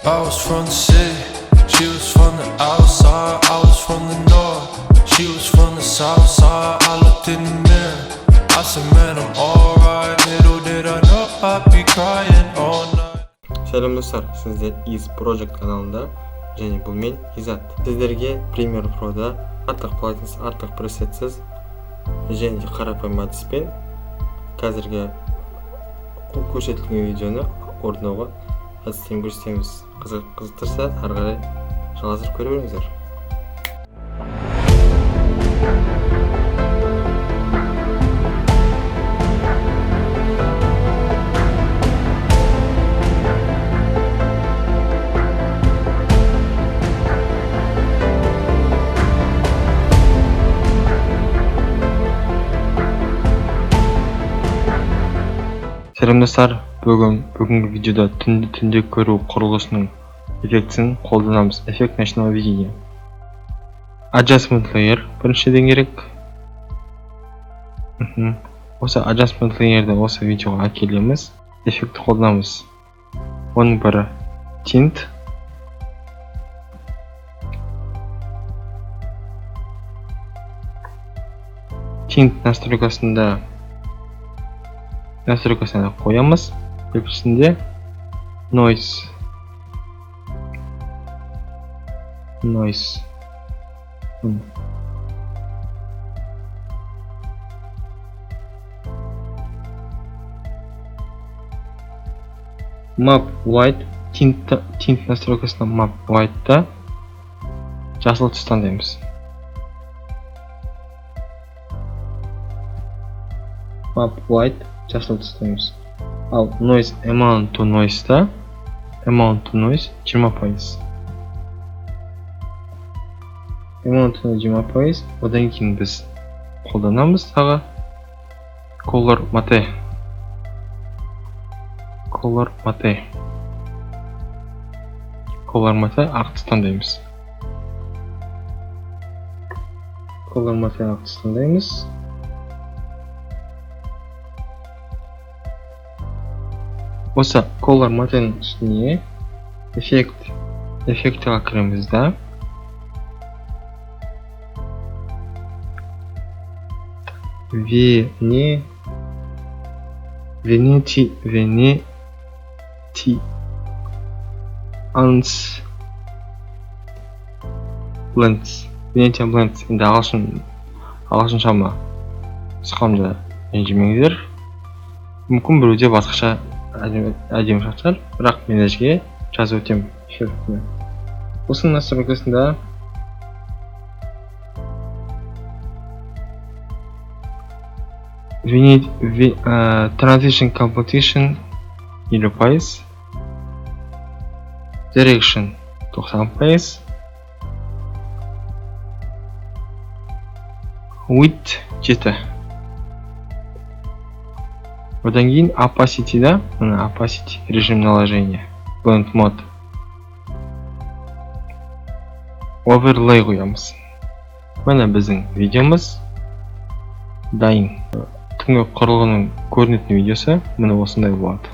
I was from the city, she was from the outside. I was from the north, she was from the south side. I looked in the mirror, I said man I'm alright. Little did I know I'd be crying all night. Сәлем достар, сіздер Is Project каналында, және бұл мен Изат. Сіздерге Premiere Pro'да артық платинсыз, артық пресетсіз және қарапайым әдіспен қазіргі көрсетілген видеоны орындауға әдістерін көрсетеміз. Қызықтырса, ары қарай жалғастырып көре беріңіздер. Сәлем достар, бүгінгі видеода түнде көру құрылғысының эффектісін қолданамыз. Эффект ночного видения. Adjustment layer біріншіден керек. Осы adjustment layer'ді осы видеоға әкелеміз. Эффектті қолданамыз. Оның бірі tint. Tint настройкасына қоямыз. Екіншісінде noise. Map white. Tint настройкасына map white'та жасыл түс таңдаймыз. Map white жасыл түстейміз. Ал noise amount to noise 20%. Amount to 20%. Одан кейін біз қолданамыз тағы color matte. Ақ түс таңдаймыз. Осы color matte'ның үстіне эффектіға кіреміз да. Venetian Blends. Енді ағылшынша ма сықамды ренжімеңіздер. Мүмкін біреуде басқаша әдемі шақшар, бірақ мен әжге жазып өтем эффектіні. Осының настройкасында transition completion 50%, direction 90%, width 7. Одан кейін opacity'да, opacity режим наложения, blend mode, overlay қоямыз. Міне біздің видеомыз дайын. Түнгі құрылғының көрінетін видеосы міне осындай болады.